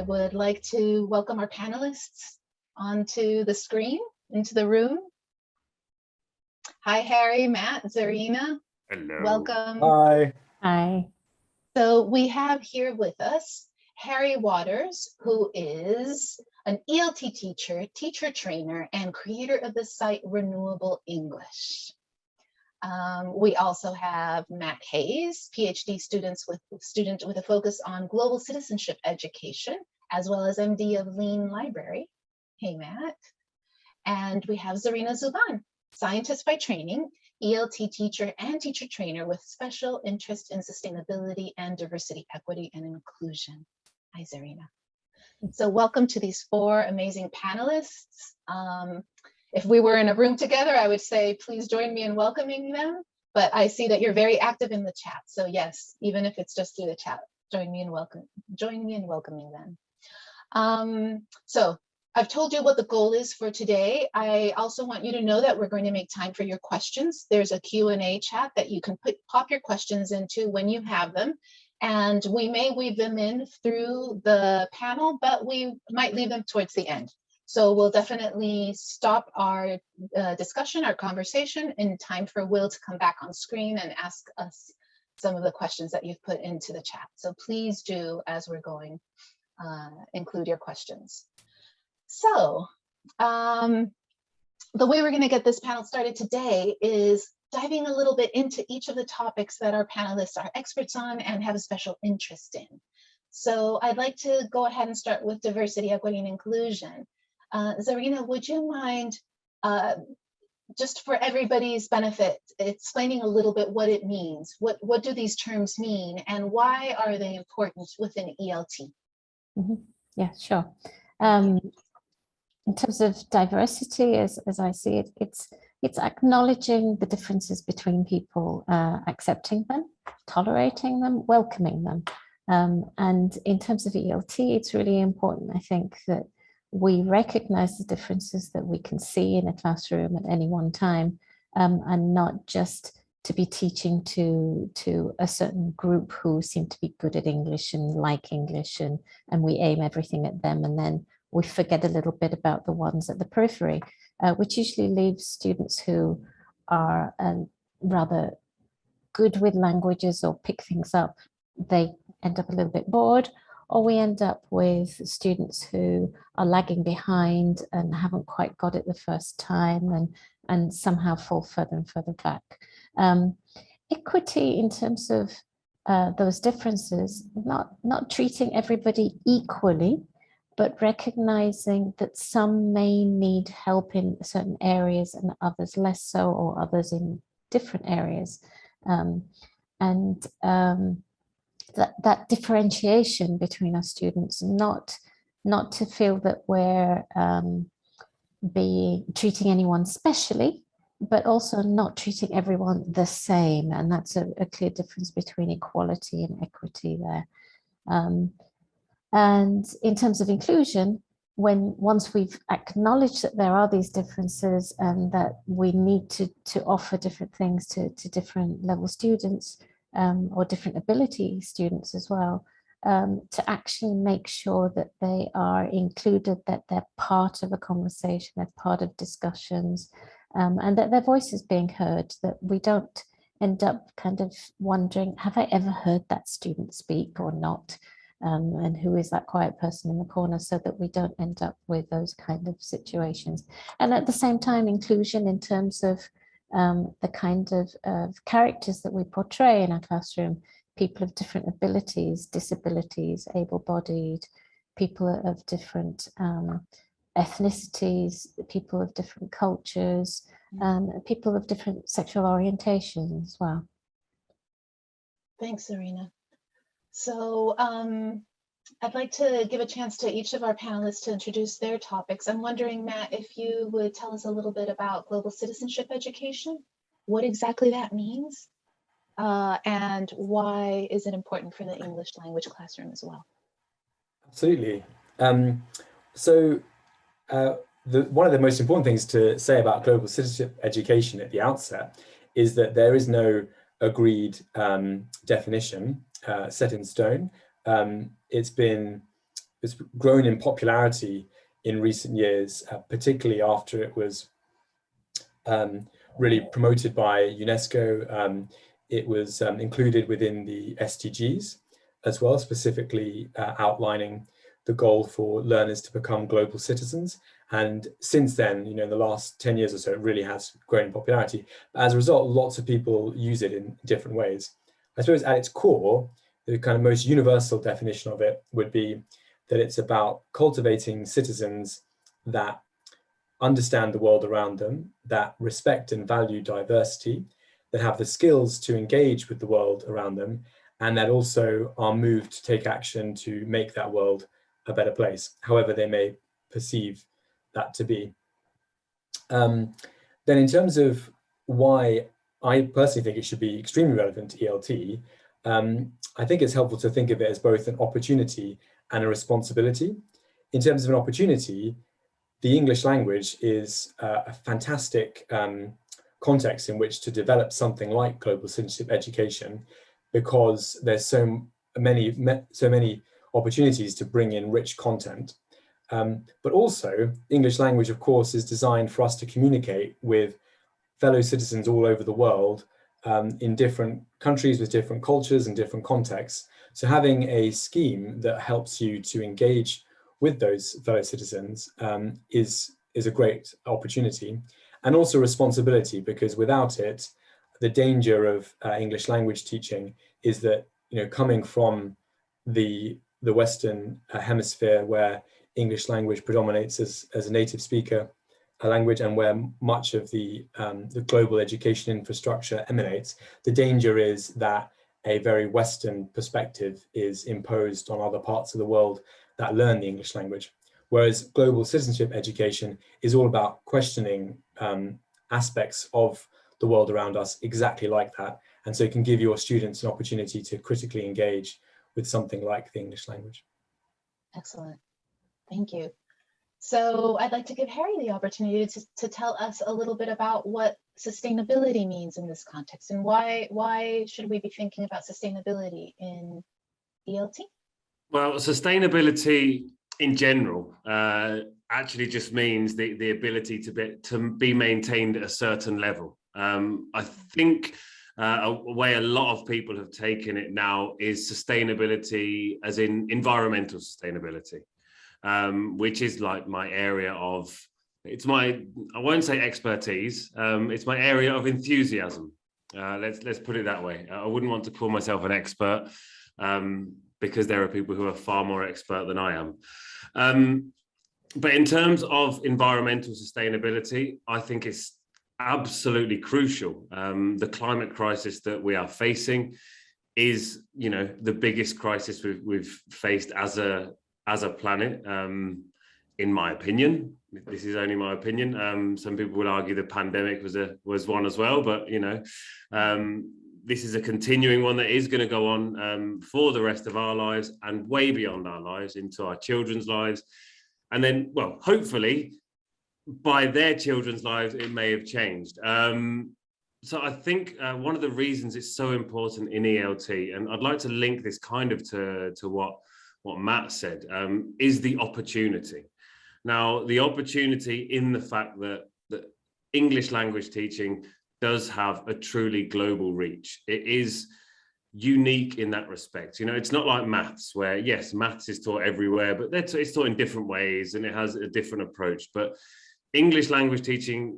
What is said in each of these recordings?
would like to welcome our panelists onto the screen, into the room. Hi, Harry, Matt, Zarina. Hello. Welcome. Hi. Hi. So we have here with us Harry Waters, who is an ELT teacher, teacher trainer, and creator of the site Renewable English. We also have Matt Hayes, PhD student with a focus on global citizenship education, as well as MD of Lean Library. Hey, Matt. And we have Zarina Zuban, scientist by training, ELT teacher and teacher trainer with special interest in sustainability and diversity, equity, and inclusion. Hi, Zarina. So welcome to these four amazing panelists. If we were in a room together, I would say, please join me in welcoming them. But I see that you're very active in the chat. So yes, even if it's just through the chat, join me in welcoming them. So I've told you what the goal is for today. I also want you to know that we're going to make time for your questions. There's a Q&A chat that you can pop your questions into when you have them. And we may weave them in through the panel, but we might leave them towards the end. So we'll definitely stop our discussion, our conversation in time for Will to come back on screen and ask us some of the questions that you've put into the chat. So please do, as we're going, include your questions. So the way we're going to get this panel started today is diving a little bit into each of the topics that our panelists are experts on and have a special interest in. So I'd like to go ahead and start with diversity, equity, and inclusion. Zarina, would you mind, just for everybody's benefit, explaining a little bit what it means? What do these terms mean, and why are they important within ELT? Mm-hmm. Yeah, sure. In terms of diversity, as I see it, it's acknowledging the differences between people, accepting them, tolerating them, welcoming them. And in terms of ELT, it's really important, I think, that we recognize the differences that we can see in a classroom at any one time, and not just to be teaching to a certain group who seem to be good at English and like English, and we aim everything at them, and then we forget a little bit about the ones at the periphery, which usually leaves students who are rather good with languages or pick things up. They end up a little bit bored, or we end up with students who are lagging behind and haven't quite got it the first time, and somehow fall further and further back. Equity in terms of those differences, not treating everybody equally, but recognizing that some may need help in certain areas and others less so, or others in different areas. That differentiation between our students, not to feel that we're treating anyone specially, but also not treating everyone the same. And that's a clear difference between equality and equity there. And in terms of inclusion, once we've acknowledged that there are these differences and that we need to offer different things to different level students, or different ability students as well, to actually make sure that they are included, that they're part of a conversation, they're part of discussions, and that their voice is being heard, that we don't end up kind of wondering, have I ever heard that student speak or not? And who is that quiet person in the corner, so that we don't end up with those kind of situations. And at the same time, inclusion in terms of the kind of characters that we portray in our classroom, people of different abilities, disabilities, able-bodied, people of different ethnicities, people of different cultures, people of different sexual orientations as well. Thanks, Zarina. So I'd like to give a chance to each of our panelists to introduce their topics. I'm wondering, Matt, if you would tell us a little bit about global citizenship education, what exactly that means, and why is it important for the English language classroom as well? Absolutely. One of the most important things to say about global citizenship education at the outset is that there is no agreed definition set in stone. It's been it's grown in popularity in recent years, particularly after it was really promoted by UNESCO. It was included within the SDGs as well, specifically outlining the goal for learners to become global citizens. And since then, in the last 10 years or so, it really has grown in popularity. As a result, lots of people use it in different ways. I suppose at its core, the kind of most universal definition of it would be that it's about cultivating citizens that understand the world around them, that respect and value diversity, that have the skills to engage with the world around them, and that also are moved to take action to make that world a better place, however they may perceive that to be. Then in terms of why I personally think it should be extremely relevant to ELT, I think it's helpful to think of it as both an opportunity and a responsibility. In terms of an opportunity, the English language is a fantastic context in which to develop something like global citizenship education, because there's so many opportunities to bring in rich content. But also, English language, of course, is designed for us to communicate with fellow citizens all over the world in different countries with different cultures and different contexts. So having a scheme that helps you to engage with those fellow citizens is a great opportunity, and also responsibility, because without it, the danger of English language teaching is that, coming from the Western hemisphere, where English language predominates as a native speaker language, and where much of the global education infrastructure emanates, the danger is that a very Western perspective is imposed on other parts of the world that learn the English language. Whereas global citizenship education is all about questioning aspects of the world around us exactly like that. And so it can give your students an opportunity to critically engage with something like the English language. Excellent. Thank you. So I'd like to give Harry the opportunity to tell us a little bit about what sustainability means in this context, and why should we be thinking about sustainability in ELT? Well, sustainability in general actually just means the ability to be maintained at a certain level. I think a way a lot of people have taken it now is sustainability as in environmental sustainability, which is like my area of, I won't say expertise, it's my area of enthusiasm. Let's put it that way. I wouldn't want to call myself an expert, because there are people who are far more expert than I am. But in terms of environmental sustainability, I think it's absolutely crucial. The climate crisis that we are facing is, the biggest crisis we've faced as a planet, in my opinion. This is only my opinion. Some people would argue the pandemic was one as well, but this is a continuing one that is going to go on for the rest of our lives and way beyond our lives, into our children's lives. And then, well, hopefully by their children's lives, it may have changed. So I think one of the reasons it's so important in ELT, and I'd like to link this kind of to what Matt said, is the opportunity. Now, the opportunity in the fact that English language teaching does have a truly global reach. It is unique in that respect. It's not like maths, where yes, maths is taught everywhere, but it's taught in different ways and it has a different approach. But English language teaching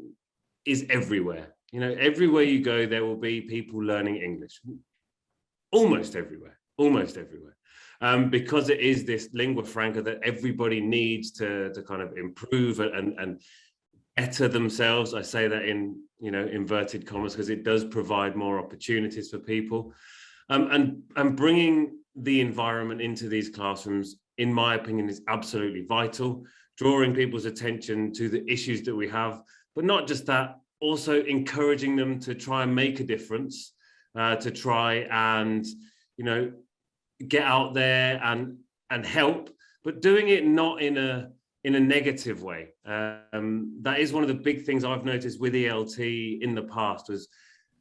is everywhere. Everywhere you go, there will be people learning English. Almost everywhere. Because it is this lingua franca that everybody needs to kind of improve and better themselves. I say that in inverted commas, because it does provide more opportunities for people. And bringing the environment into these classrooms, in my opinion, is absolutely vital. Drawing people's attention to the issues that we have, but not just that, also encouraging them to try and make a difference, to try and get out there and help, but doing it not in a negative way. That is one of the big things I've noticed with ELT in the past, was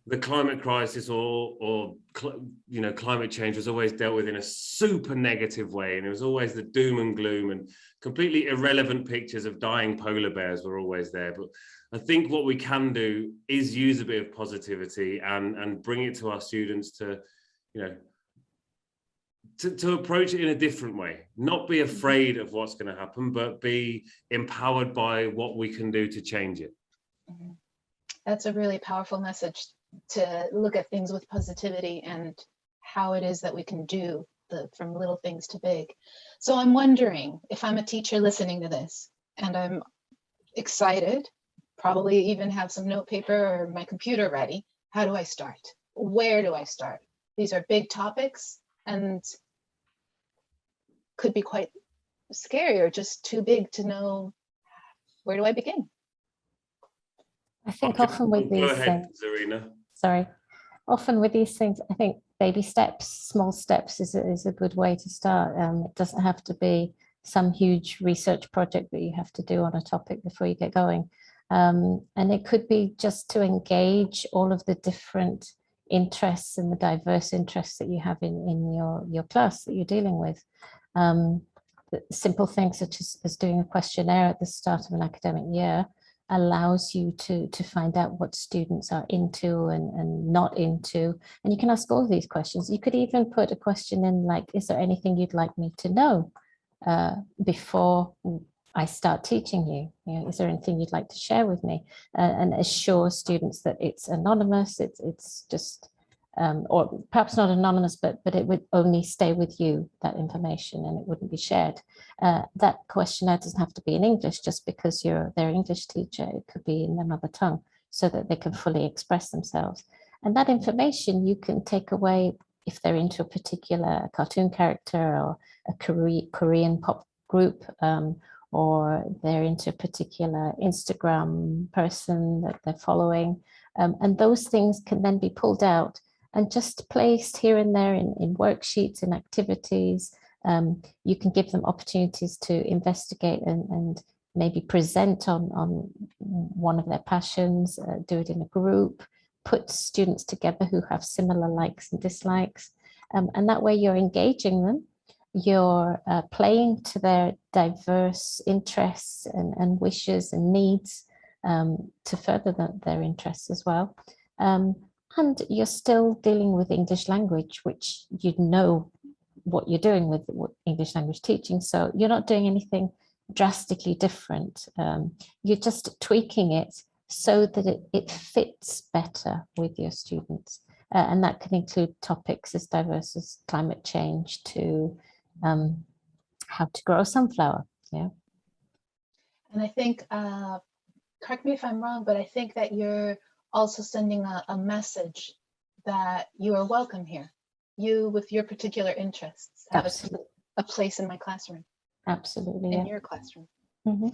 the climate crisis or climate change was always dealt with in a super negative way, and it was always the doom and gloom, and completely irrelevant pictures of dying polar bears were always there. But I think what we can do is use a bit of positivity and bring it to our students to, to approach it in a different way, not be afraid of what's going to happen, but be empowered by what we can do to change it. That's a really powerful message, to look at things with positivity and how it is that we can do from little things to big. So I'm wondering, if I'm a teacher listening to this and I'm excited, probably even have some note paper or my computer ready, how do I start? Where do I start? These are big topics and could be quite scary or just too big to know. Where do I begin? I think often with these things, Zarina. Sorry, often with these things, I think baby steps, small steps is a good way to start. It doesn't have to be some huge research project that you have to do on a topic before you get going. And it could be just to engage all of the different interests and the diverse interests that you have in your class that you're dealing with. Simple things such as doing a questionnaire at the start of an academic year allows you to find out what students are into and not into. And you can ask all of these questions. You could even put a question in like, is there anything you'd like me to know before I start teaching you? Is there anything you'd like to share with me? And assure students that it's anonymous, it's just, or perhaps not anonymous, but it would only stay with you, that information, and it wouldn't be shared. That questionnaire doesn't have to be in English just because you're their English teacher. It could be in their mother tongue so that they can fully express themselves. And that information you can take away if they're into a particular cartoon character or a Korean pop group, or they're into a particular Instagram person that they're following. And those things can then be pulled out and just placed here and there in worksheets and activities. You can give them opportunities to investigate and maybe present on one of their passions, do it in a group, put students together who have similar likes and dislikes. And that way you're engaging them, you're playing to their diverse interests and wishes and needs to further their interests as well. And you're still dealing with English language, which you know what you're doing with English language teaching. So you're not doing anything drastically different. You're just tweaking it so that it fits better with your students. And that can include topics as diverse as climate change to how to grow a sunflower. Yeah. And I think, correct me if I'm wrong, but I think that you're also sending a message that you are welcome here. You with your particular interests have a place in my classroom. Absolutely. In your classroom. Mm-hmm.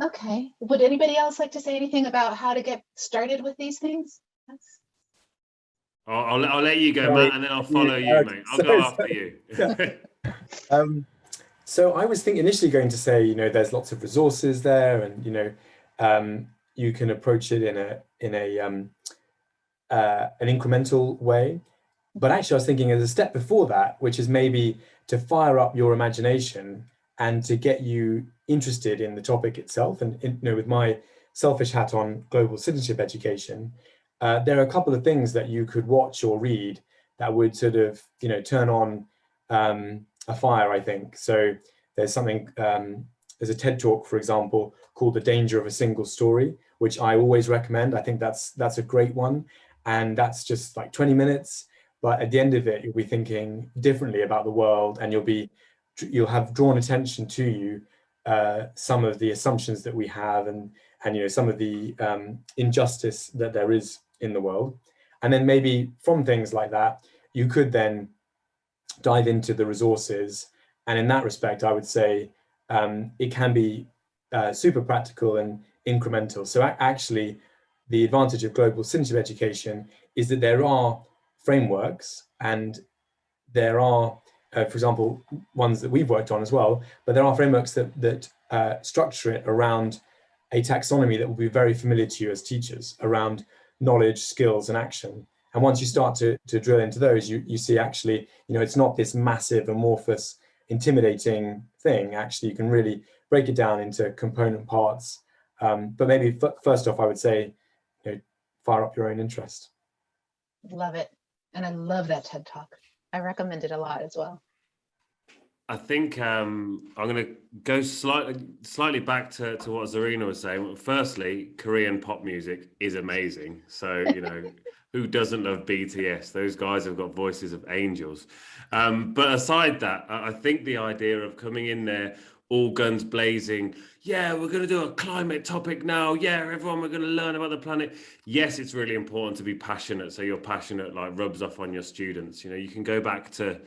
Okay. Would anybody else like to say anything about how to get started with these things? I'll let you go, Matt, and then I'll follow you, mate. I'll go after you. So I was initially going to say, there's lots of resources there, and you can approach it in an incremental way. But actually, I was thinking as a step before that, which is maybe to fire up your imagination and to get you interested in the topic itself. And with my selfish hat on global citizenship education, there are a couple of things that you could watch or read that would sort of, turn on a fire, I think. So there's something, there's a TED talk, for example, called The Danger of a Single Story, which I always recommend. I think that's a great one. And that's just like 20 minutes. But at the end of it, you'll be thinking differently about the world, and you'll have drawn attention to you some of the assumptions that we have, and some of the injustice that there is in the world. And then maybe from things like that, you could then dive into the resources. And in that respect, I would say it can be super practical and incremental. So actually, the advantage of global citizenship education is that there are frameworks, and there are, for example, ones that we've worked on as well, but there are frameworks that structure it around a taxonomy that will be very familiar to you as teachers, around knowledge, skills, and action. And once you start to drill into those, you see actually, it's not this massive, amorphous, intimidating thing. Actually, you can really break it down into component parts. But maybe first off, I would say, fire up your own interest. Love it. And I love that TED Talk. I recommend it a lot as well. I think I'm going to go slightly back to what Zarina was saying. Firstly, Korean pop music is amazing. So, who doesn't love BTS? Those guys have got voices of angels. But aside that, I think the idea of coming in there, all guns blazing, yeah, we're going to do a climate topic now. Yeah, everyone, we're going to learn about the planet. Yes, it's really important to be passionate. So you're passionate, like rubs off on your students. You can go back to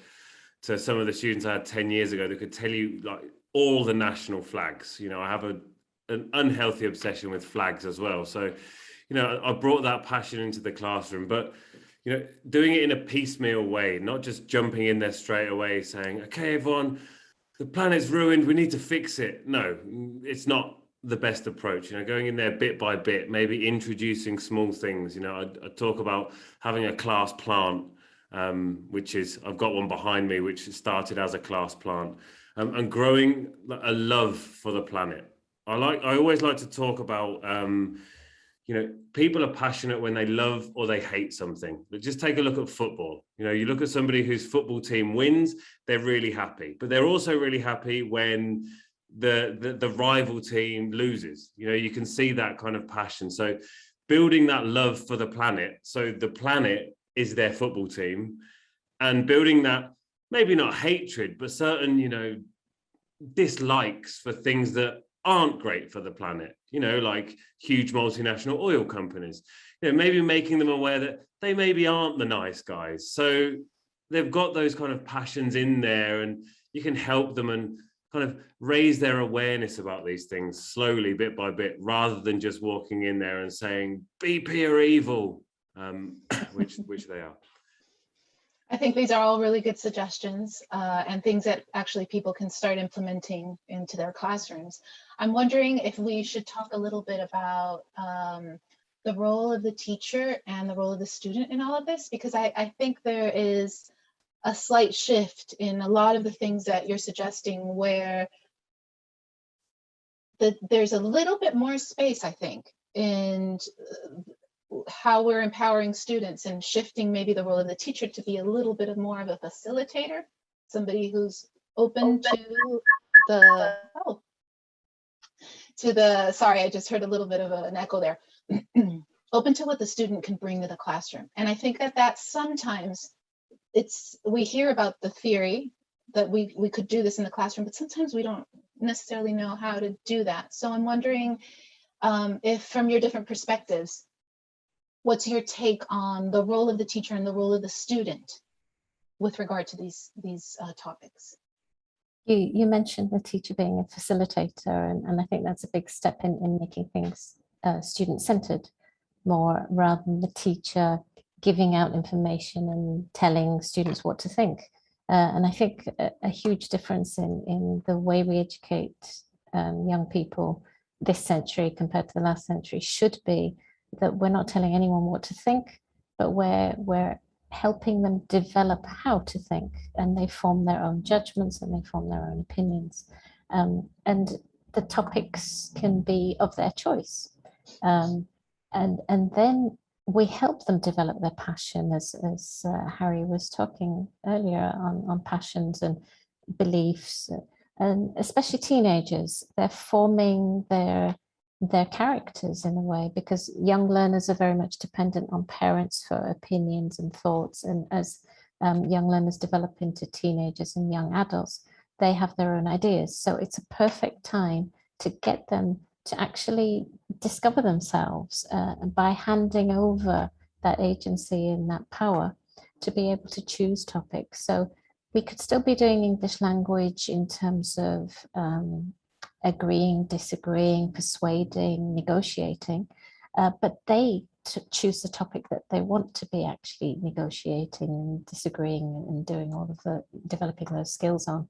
some of the students I had 10 years ago that could tell you like all the national flags. I have an unhealthy obsession with flags as well. So, I brought that passion into the classroom, but, doing it in a piecemeal way, not just jumping in there straight away saying, okay, everyone, the planet's ruined, we need to fix it. No, it's not the best approach. Going in there bit by bit, maybe introducing small things. I talk about having a class plant, which is, I've got one behind me, which started as a class plant, and growing a love for the planet. I always like to talk about, people are passionate when they love or they hate something. But just take a look at football. You look at somebody whose football team wins, they're really happy, but they're also really happy when the rival team loses. You can see that kind of passion. So building that love for the planet, so the planet is their football team, and building that, maybe not hatred, but certain, dislikes for things that aren't great for the planet, like huge multinational oil companies, maybe making them aware that they maybe aren't the nice guys. So they've got those kind of passions in there, and you can help them and kind of raise their awareness about these things slowly, bit by bit, rather than just walking in there and saying, BP are evil. Which they are. I think these are all really good suggestions and things that actually people can start implementing into their classrooms. I'm wondering if we should talk a little bit about the role of the teacher and the role of the student in all of this, because I think there is a slight shift in a lot of the things that you're suggesting, where there's a little bit more space, I think, in how we're empowering students and shifting maybe the role of the teacher to be a little bit more of a facilitator, somebody who's open to sorry, I just heard a little bit of an echo there. Open to what the student can bring to the classroom. And I think that sometimes we hear about the theory that we could do this in the classroom, but sometimes we don't necessarily know how to do that. So I'm wondering if, from your different perspectives, what's your take on the role of the teacher and the role of the student with regard to these topics? You mentioned the teacher being a facilitator, and I think that's a big step in making things student-centered more, rather than the teacher giving out information and telling students what to think. And I think a huge difference in the way we educate young people this century compared to the last century should be that we're not telling anyone what to think, but we're helping them develop how to think, and they form their own judgments and they form their own opinions. And the topics can be of their choice. And then we help them develop their passion, as Harry was talking earlier on passions and beliefs, and especially teenagers. They're forming their characters in a way, because young learners are very much dependent on parents for opinions and thoughts. And as young learners develop into teenagers and young adults, they have their own ideas. So it's a perfect time to get them to actually discover themselves by handing over that agency and that power to be able to choose topics. So we could still be doing English language in terms of agreeing, disagreeing, persuading, negotiating, but they choose the topic that they want to be actually negotiating, disagreeing, and doing all of the developing those skills on,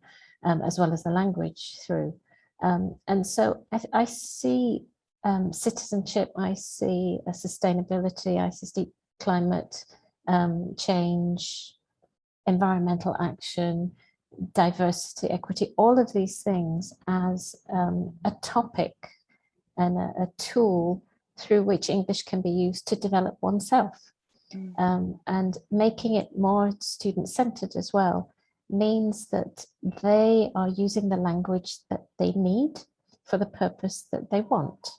as well as the language through. And so I see citizenship, I see a sustainability, I see climate change, environmental action, diversity, equity, all of these things as a topic and a tool through which English can be used to develop oneself. And making it more student-centered as well means that they are using the language that they need for the purpose that they want.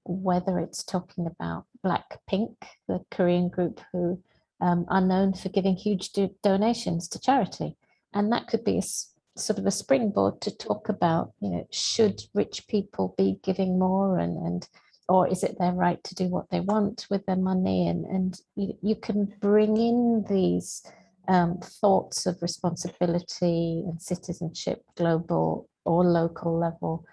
Whether it's talking about Blackpink, the Korean group who are known for giving huge donations to charity. And that could be a sort of a springboard to talk about, you know, should rich people be giving more and or is it their right to do what they want with their money? And you can bring in these thoughts of responsibility and citizenship, global or local level,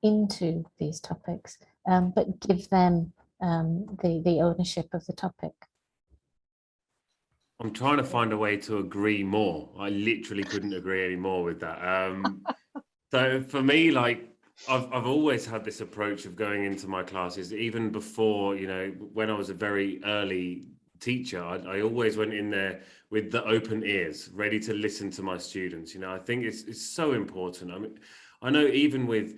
into these topics, but give them the ownership of the topic. I'm trying to find a way to agree more. I literally couldn't agree any more with that. So for me, like, I've always had this approach of going into my classes, even before, you know, when I was a very early teacher, I always went in there with the open ears, ready to listen to my students. You know, I think it's so important. I mean, I know even with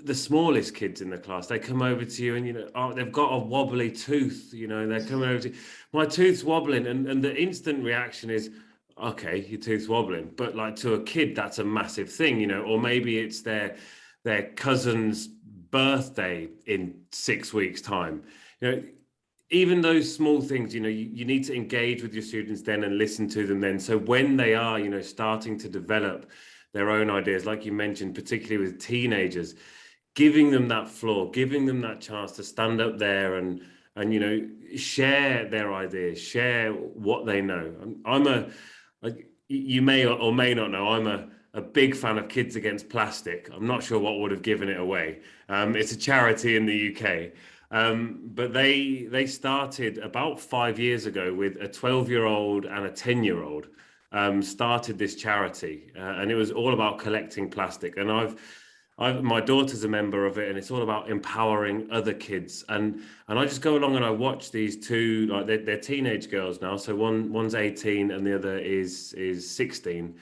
the smallest kids in the class, they come over to you and, you know, oh, they've got a wobbly tooth, you know, they're coming over to you, my tooth's wobbling. And the instant reaction is, okay, your tooth's wobbling. But like to a kid, that's a massive thing, you know, or maybe it's their cousin's birthday in 6 weeks' time. You know, even those small things, you know, you need to engage with your students then and listen to them then. So when they are, you know, starting to develop their own ideas, like you mentioned, particularly with teenagers, giving them that floor, giving them that chance to stand up there and you know, share their ideas, share what they know. You may or may not know, I'm a big fan of Kids Against Plastic. I'm not sure what would have given it away. It's a charity in the UK. But they started about 5 years ago with a 12-year-old and a 10-year-old started this charity, and it was all about collecting plastic. And my daughter's a member of it, and it's all about empowering other kids. And I just go along and I watch these two, like they're teenage girls now. So one's 18 and the other is 16.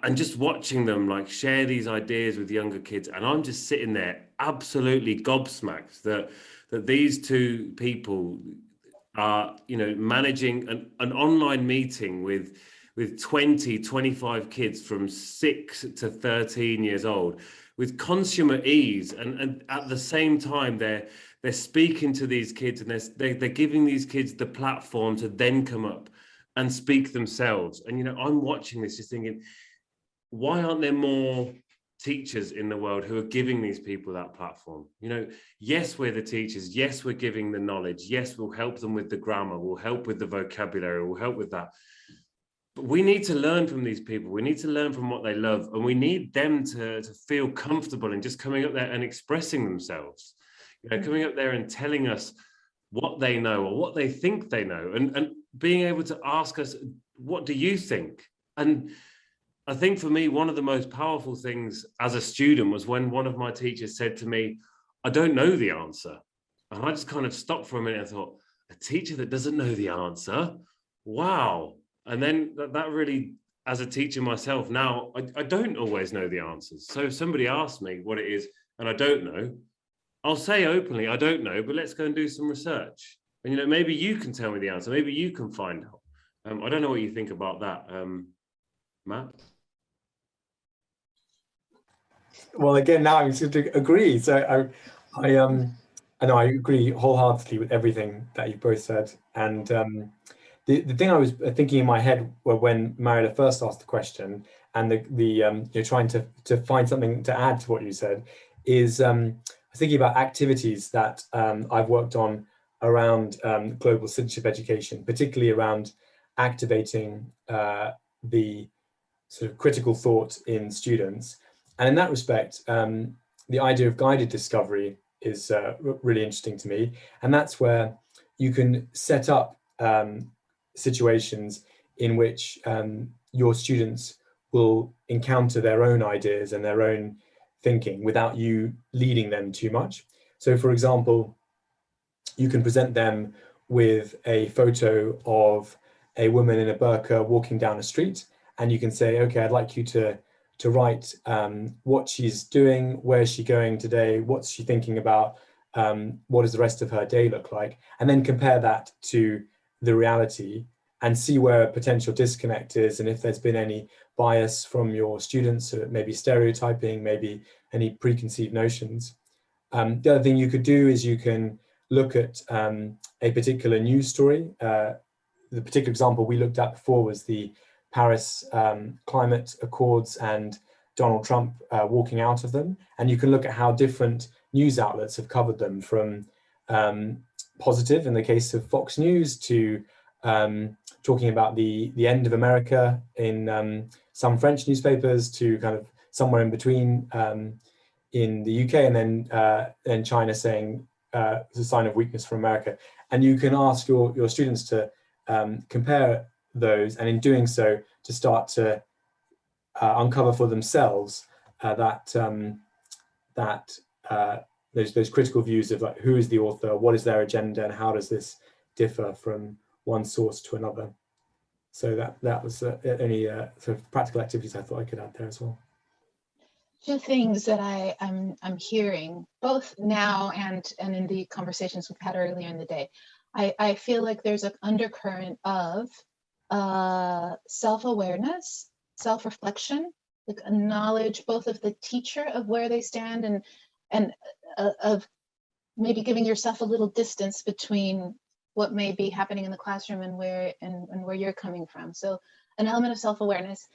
And just watching them like share these ideas with younger kids, and I'm just sitting there absolutely gobsmacked that these two people are, you know, managing an online meeting with 20, 25 kids from 6 to 13 years old with consummate ease, and at the same time they're speaking to these kids, and they're giving these kids the platform to then come up and speak themselves. And you know, I'm watching this just thinking, why aren't there more teachers in the world who are giving these people that platform? You know, yes, we're the teachers. Yes, we're giving the knowledge. Yes, we'll help them with the grammar. We'll help with the vocabulary. We'll help with that. But we need to learn from these people. We need to learn from what they love. And we need them to feel comfortable in just coming up there and expressing themselves. You know, coming up there and telling us what they know or what they think they know. And being able to ask us, what do you think? And I think for me, one of the most powerful things as a student was when one of my teachers said to me, I don't know the answer. And I just kind of stopped for a minute and thought, a teacher that doesn't know the answer? Wow. And then that really, as a teacher myself now, I don't always know the answers. So if somebody asks me what it is and I don't know, I'll say openly, I don't know, but let's go and do some research. And, you know, maybe you can tell me the answer. Maybe you can find out. I don't know what you think about that, Matt. Well, again, now I'm going to agree. So I know I agree wholeheartedly with everything that you both said. And the thing I was thinking in my head when Mariela first asked the question, and you're trying to find something to add to what you said, is I was thinking about activities that I've worked on around global citizenship education, particularly around activating the sort of critical thought in students. And in that respect, the idea of guided discovery is really interesting to me. And that's where you can set up situations in which your students will encounter their own ideas and their own thinking without you leading them too much. So for example, you can present them with a photo of a woman in a burqa walking down a street, and you can say, okay, I'd like you to write what she's doing, where's she going today, what's she thinking about, what does the rest of her day look like, and then compare that to the reality and see where a potential disconnect is, and if there's been any bias from your students, so maybe stereotyping, maybe any preconceived notions. The other thing you could do is you can look at a particular news story. The particular example we looked at before was the Paris climate accords and Donald Trump walking out of them. And you can look at how different news outlets have covered them, from positive in the case of Fox News to talking about the end of America in some French newspapers, to kind of somewhere in between in the UK, and then China saying it's a sign of weakness for America. And you can ask your students to compare those, and in doing so, to start to uncover for themselves those critical views of, like, who is the author, what is their agenda, and how does this differ from one source to another. So that was any sort of practical activities I thought I could add there as well. Two things that I'm hearing, both now and in the conversations we've had earlier in the day. I feel like there's an undercurrent of self-awareness, self-reflection, like a knowledge both of the teacher of where they stand, and of maybe giving yourself a little distance between what may be happening in the classroom and where you're coming from. So an element of self-awareness.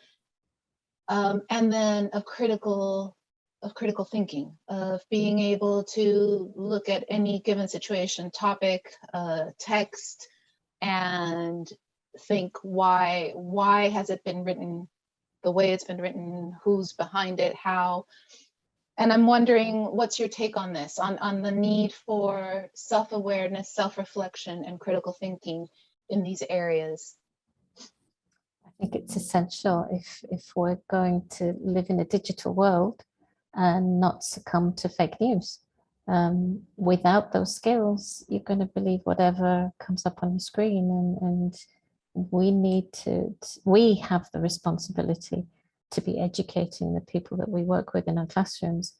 And then of critical thinking, of being able to look at any given situation, topic, text, and think why has it been written the way it's been written, who's behind it, how. And I'm wondering, what's your take on this, on the need for self-awareness, self-reflection, and critical thinking in these areas? I think it's essential if we're going to live in a digital world and not succumb to fake news. Without those skills, you're going to believe whatever comes up on the screen, and we have the responsibility to be educating the people that we work with in our classrooms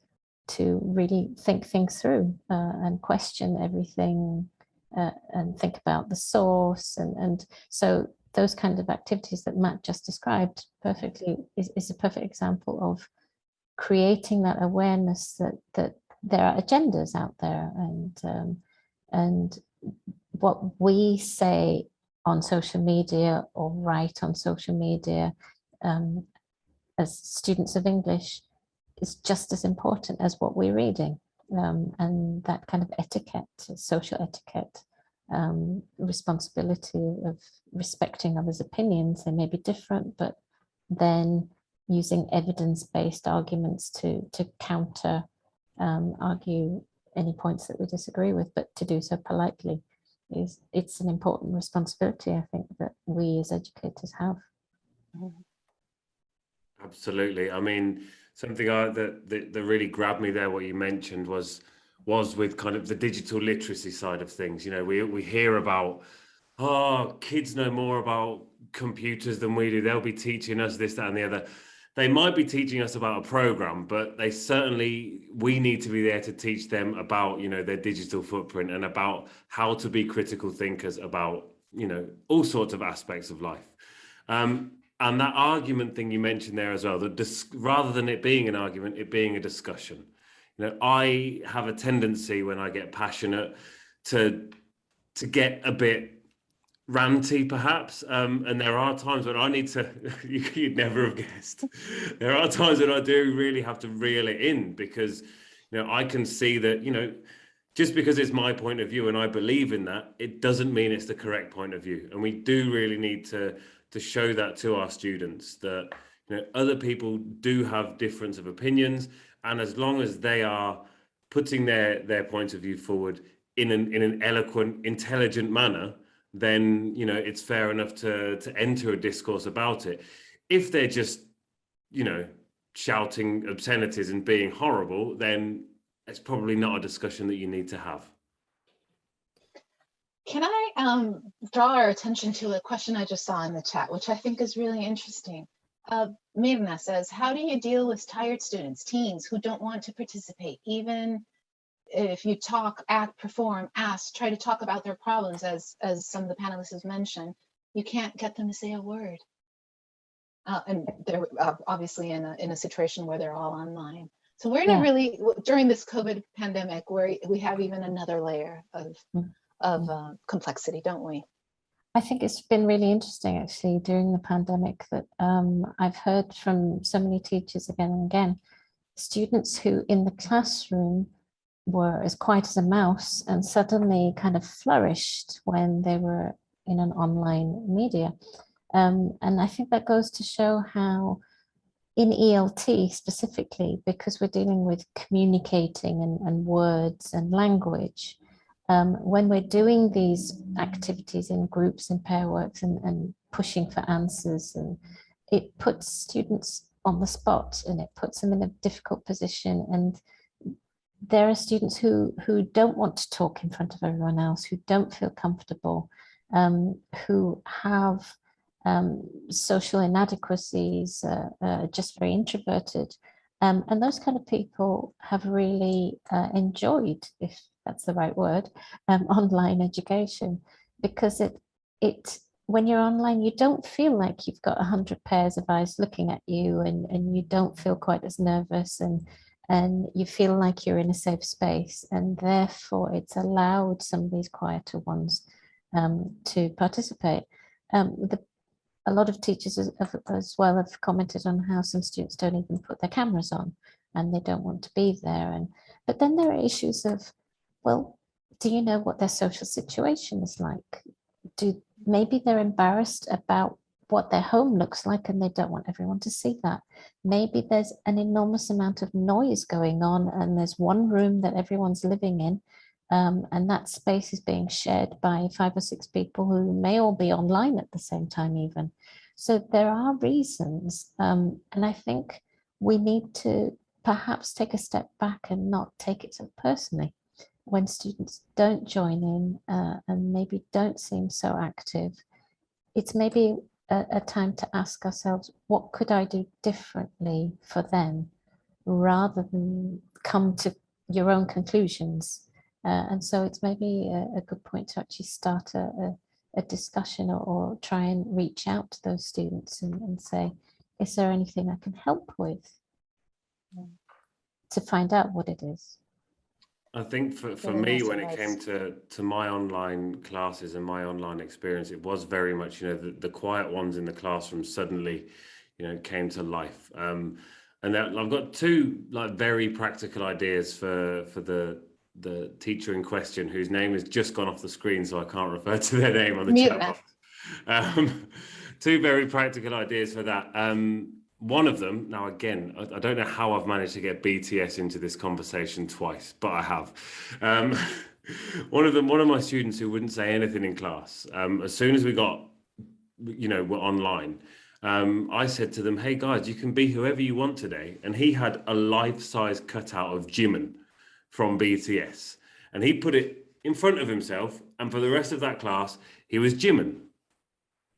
to really think things through and question everything and think about the source. And so those kind of activities that Matt just described perfectly is a perfect example of creating that awareness that there are agendas out there, and what we say on social media or write on social media as students of English is just as important as what we're reading, and that kind of etiquette, social etiquette, responsibility of respecting others' opinions. They may be different, but then using evidence-based arguments to counter argue any points that we disagree with, but to do so politely. It's an important responsibility, I think, that we as educators have. Absolutely. I mean, something that really grabbed me there, what you mentioned, was with kind of the digital literacy side of things. You know, we hear about, kids know more about computers than we do. They'll be teaching us this, that, and the other. They might be teaching us about a program, but we need to be there to teach them about, you know, their digital footprint and about how to be critical thinkers about, you know, all sorts of aspects of life. And that argument thing you mentioned there as well, rather than it being an argument, it being a discussion. You know, I have a tendency when I get passionate to get a bit ranty, perhaps, and there are times when I need to, you'd never have guessed, there are times when I do really have to reel it in, because, you know, I can see that, you know, just because it's my point of view and I believe in that, it doesn't mean it's the correct point of view. And we do really need to show that to our students, that, you know, other people do have difference of opinions, and as long as they are putting their point of view forward in an eloquent, intelligent manner, then, you know, it's fair enough to enter a discourse about it. If they're just, you know, shouting obscenities and being horrible, then it's probably not a discussion that you need to have. Can I draw our attention to a question I just saw in the chat, which I think is really interesting. Magda says, how do you deal with tired students, teens who don't want to participate, even if you talk, act, perform, ask, try to talk about their problems, as some of the panelists have mentioned, you can't get them to say a word. And they're obviously in a situation where they're all online. So we're in a really, during this COVID pandemic, where we have even another layer of complexity, don't we? I think it's been really interesting actually during the pandemic that I've heard from so many teachers again and again, students who in the classroom were as quiet as a mouse and suddenly kind of flourished when they were in an online media. And I think that goes to show how in ELT specifically, because we're dealing with communicating and words and language, when we're doing these activities in groups and pair works and pushing for answers, and it puts students on the spot and it puts them in a difficult position. And there are students who don't want to talk in front of everyone else, who don't feel comfortable, who have social inadequacies, just very introverted. And those kind of people have really enjoyed, if that's the right word, online education, because it when you're online, you don't feel like you've got 100 pairs of eyes looking at you, and you don't feel quite as nervous, and you feel like you're in a safe space, and therefore it's allowed some of these quieter ones to participate. A lot of teachers as well have commented on how some students don't even put their cameras on and they don't want to be there. But then there are issues of, well, do you know what their social situation is like? Maybe they're embarrassed about what their home looks like and they don't want everyone to see that. Maybe there's an enormous amount of noise going on and there's one room that everyone's living in, and that space is being shared by 5 or 6 people who may all be online at the same time even. So there are reasons, and I think we need to perhaps take a step back and not take it so personally when students don't join in and maybe don't seem so active. It's maybe a time to ask ourselves, what could I do differently for them, rather than come to your own conclusions. And so it's maybe a good point to actually start a discussion or try and reach out to those students and say, is there anything I can help with to find out what it is? I think for me, when it came to my online classes and my online experience, it was very much, the quiet ones in the classroom suddenly, came to life. And I've got 2 very practical ideas for the teacher in question, whose name has just gone off the screen, so I can't refer to their name on the chat box. 2 very practical ideas for that. One of them, now again, I don't know how I've managed to get BTS into this conversation twice, but I have. One of my students who wouldn't say anything in class, as soon as we got, were online, I said to them, hey guys, you can be whoever you want today. And he had a life-size cutout of Jimin from BTS. And he put it in front of himself. And for the rest of that class, he was Jimin.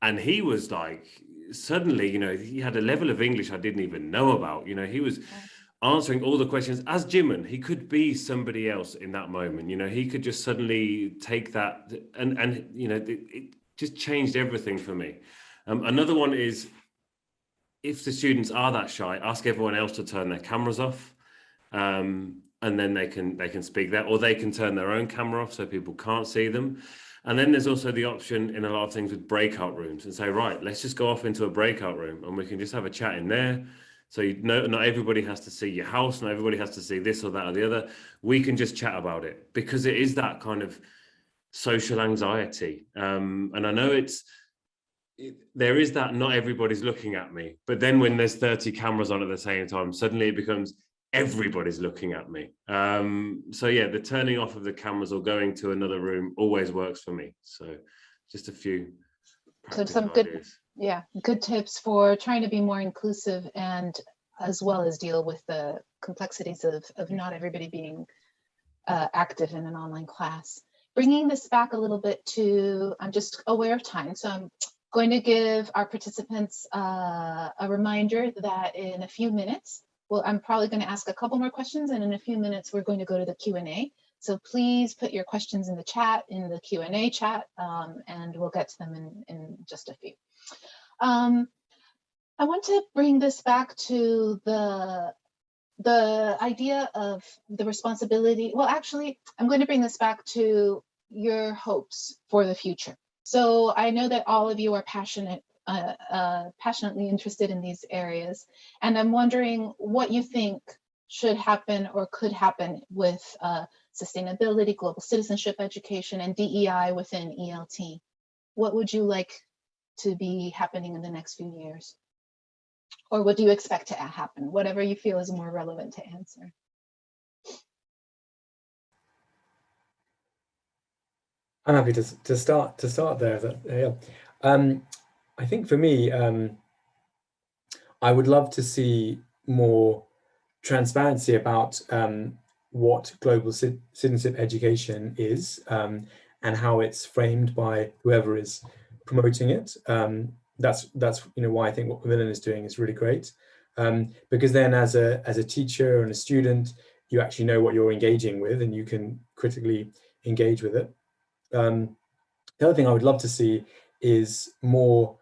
And he was like, suddenly, he had a level of English I didn't even know about. He was answering all the questions as Jimin. He could be somebody else in that moment. He could just suddenly take that and it just changed everything for me. Another one is, if the students are that shy, ask everyone else to turn their cameras off, and then they can speak there, or they can turn their own camera off so people can't see them. And then there's also the option in a lot of things with breakout rooms, and say, right, let's just go off into a breakout room and we can just have a chat in there. So not everybody has to see your house, not everybody has to see this or that or the other. We can just chat about it, because it is that kind of social anxiety. And I know there is that not everybody's looking at me, but then when there's 30 cameras on at the same time, suddenly it becomes everybody's looking at me. So yeah, the turning off of the cameras or going to another room always works for me. So just a few some good tips for trying to be more inclusive and as well as deal with the complexities of not everybody being active in an online class. Bringing this back a little bit to, I'm just aware of time, so I'm going to give our participants a reminder that in a few minutes, well, I'm probably going to ask a couple more questions, and in a few minutes, we're going to go to the Q&A. So please put your questions in the chat, in the Q&A chat, and we'll get to them in just a few. I want to bring this back to the idea of the responsibility. Well, actually, I'm going to bring this back to your hopes for the future. So I know that all of you are passionately interested in these areas, and I'm wondering what you think should happen or could happen with sustainability, global citizenship education, and DEI within ELT. What would you like to be happening in the next few years? Or what do you expect to happen? Whatever you feel is more relevant to answer. I'm happy to start there. Yeah. I think for me, I would love to see more transparency about what global citizenship education is and how it's framed by whoever is promoting it. That's why I think what Macmillan is doing is really great, because then as a teacher and a student, you actually know what you're engaging with and you can critically engage with it. The other thing I would love to see is more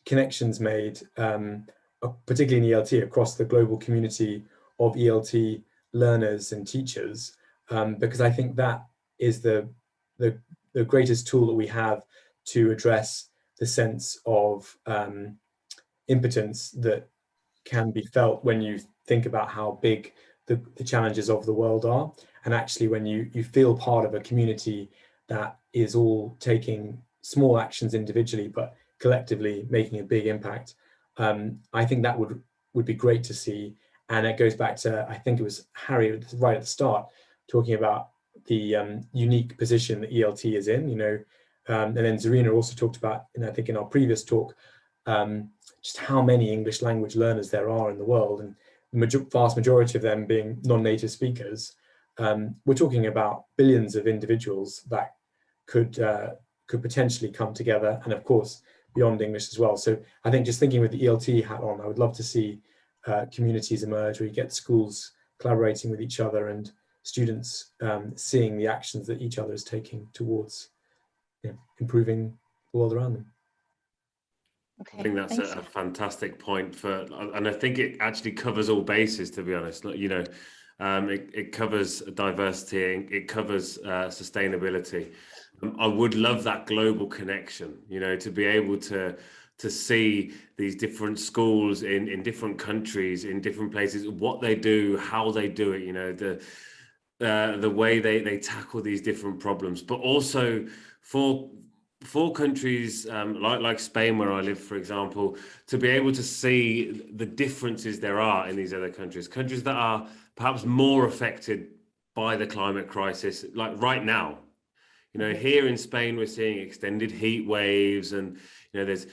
connections made, particularly in ELT, across the global community of ELT learners and teachers, because I think that is the greatest tool that we have to address the sense of impotence that can be felt when you think about how big the challenges of the world are. And actually, when you feel part of a community that is all taking small actions individually, but collectively making a big impact, I think that would be great to see. And it goes back to, I think it was Harry right at the start, talking about the unique position that ELT is in, and then Zarina also talked about, I think in our previous talk, just how many English language learners there are in the world, and the vast majority of them being non-native speakers. We're talking about billions of individuals that could potentially come together, and of course beyond English as well. So I think just thinking with the ELT hat on, I would love to see communities emerge where you get schools collaborating with each other and students seeing the actions that each other is taking towards improving the world around them. Okay, I think that's a fantastic point and I think it actually covers all bases, to be honest. It covers diversity, it covers sustainability. I would love that global connection, to be able to see these different schools in different countries, in different places, what they do, how they do it, the way they tackle these different problems, but also for countries like Spain, where I live, for example, to be able to see the differences there are in these other countries that are perhaps more affected by the climate crisis, like right now. Here in Spain, we're seeing extended heat waves, and there's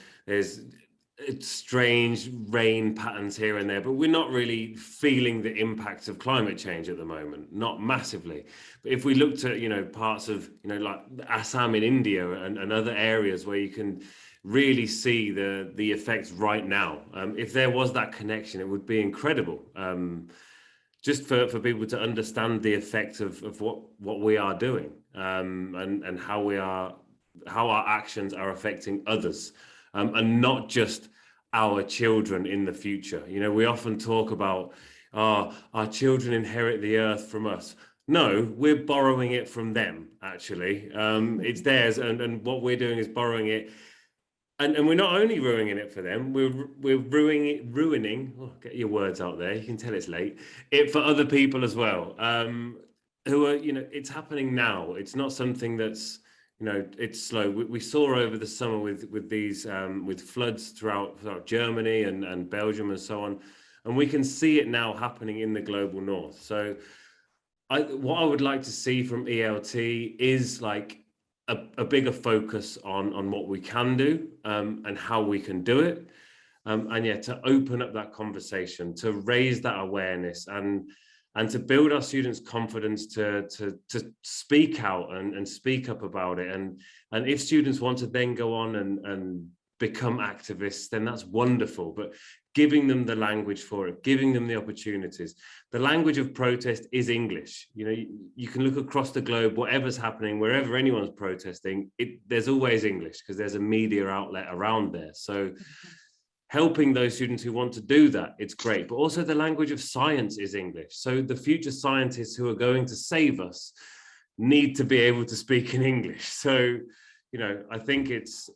strange rain patterns here and there, but we're not really feeling the impacts of climate change at the moment, not massively. But if we looked at parts of like Assam in India and other areas where you can really see the effects right now, if there was that connection, it would be incredible. Just for people to understand the effect of what we are doing, and how our actions are affecting others, and not just our children in the future. We often talk about our children inherit the earth from us. No, we're borrowing it from them, actually. It's theirs, and what we're doing is borrowing it. And we're not only ruining it for them, we're ruining, get your words out there, you can tell it's late, it for other people as well, who are, it's happening now. It's not something that's, it's slow. We saw over the summer with these, with floods throughout Germany and Belgium and so on, and we can see it now happening in the global north. So what I would like to see from ELT is like a bigger focus on what we can do, and how we can do it, and yeah, to open up that conversation, to raise that awareness, and to build our students' confidence to speak out and speak up about it. And if students want to then go on and become activists, then that's wonderful. But giving them the language for it, giving them the opportunities. The language of protest is English. You know, you can look across the globe, whatever's happening, wherever anyone's protesting, there's always English, because there's a media outlet around there. So helping those students who want to do that, it's great. But also the language of science is English. So the future scientists who are going to save us need to be able to speak in English. So, you know, I think it's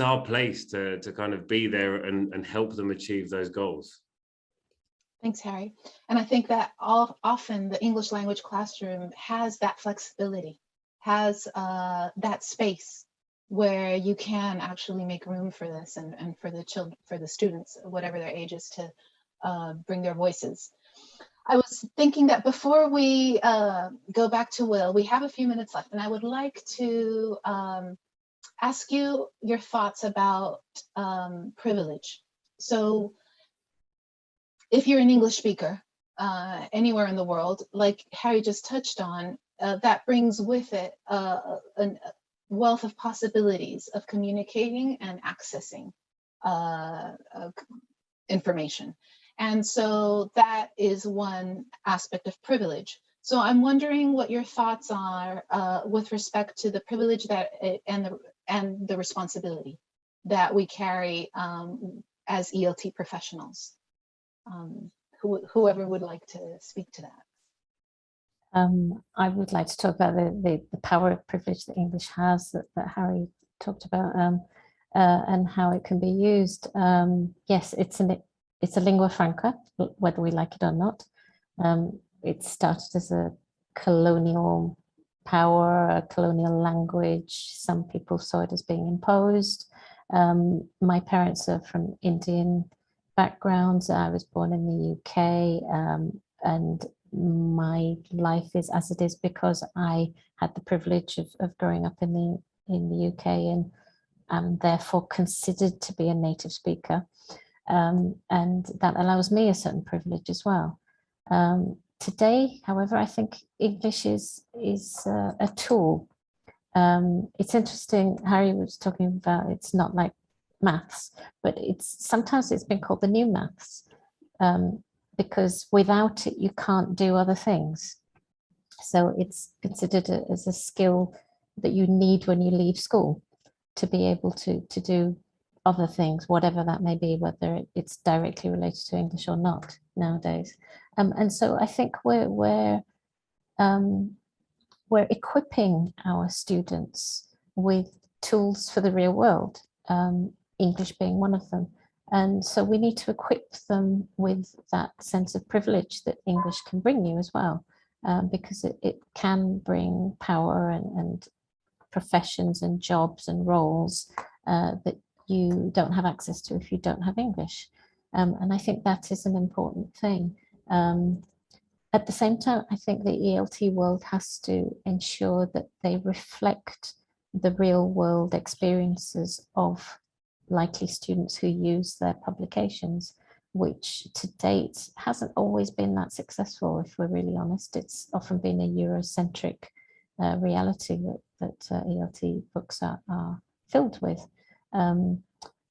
our place to kind of be there and help them achieve those goals. Thanks, Harry. And I think that often the English language classroom has that flexibility, has that space where you can actually make room for this and for the children, for the students, whatever their age is, to bring their voices. I was thinking that before we go back to Will, we have a few minutes left, and I would like to ask you your thoughts about privilege. So if you're an English speaker anywhere in the world, like Harry just touched on, that brings with it a wealth of possibilities of communicating and accessing information. And so that is one aspect of privilege. So I'm wondering what your thoughts are with respect to the privilege that and the responsibility that we carry as ELT professionals. Whoever would like to speak to that. I would like to talk about the power of privilege that English has, that Harry talked about, and how it can be used. Yes, it's a lingua franca, whether we like it or not. It started as a colonial power, a colonial language. Some people saw it as being imposed. My parents are from Indian backgrounds. I was born in the UK, and my life is as it is because I had the privilege of growing up in the UK and therefore considered to be a native speaker, and that allows me a certain privilege as well. Today, however, I think English is a tool. It's interesting. Harry was talking about it's not like maths, but sometimes it's been called the new maths. Because without it, you can't do other things. So it's considered as a skill that you need when you leave school to be able to do other things, whatever that may be, whether it's directly related to English or not nowadays. And so I think we're equipping our students with tools for the real world, English being one of them. And so we need to equip them with that sense of privilege that English can bring you as well, because it can bring power and professions and jobs and roles that you don't have access to if you don't have English. And I think that is an important thing. At the same time, I think the ELT world has to ensure that they reflect the real world experiences of likely students who use their publications, which to date hasn't always been that successful, if we're really honest. It's often been a Eurocentric reality that ELT books are filled with.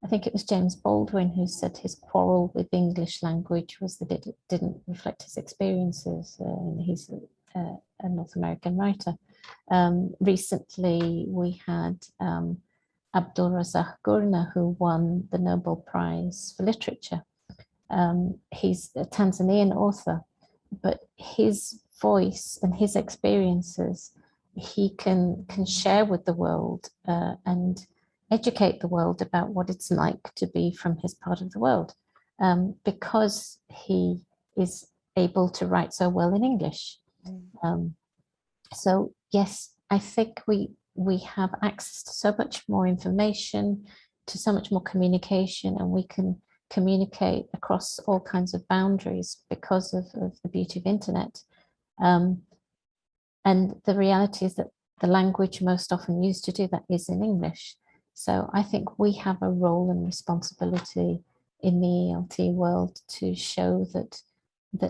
I think it was James Baldwin who said his quarrel with English language was that it didn't reflect his experiences. He's a North American writer. Recently, we had Abdul Razak Gurna, who won the Nobel Prize for Literature. He's a Tanzanian author, but his voice and his experiences he can share with the world and educate the world about what it's like to be from his part of the world, because he is able to write so well in English. So yes, I think we have access to so much more information, to so much more communication, and we can communicate across all kinds of boundaries because of the beauty of internet. And the reality is that the language most often used to do that is in English. So I think we have a role and responsibility in the ELT world to show that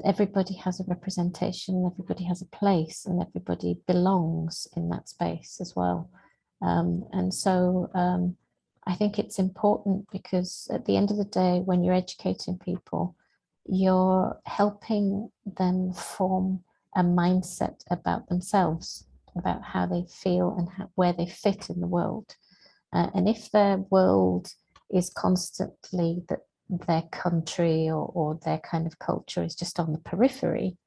everybody has a representation, everybody has a place, and everybody belongs in that space as well. And so I think it's important, because at the end of the day, when you're educating people, you're helping them form a mindset about themselves, about how they feel and where they fit in the world. And if their world is constantly that their country or their kind of culture is just on the periphery,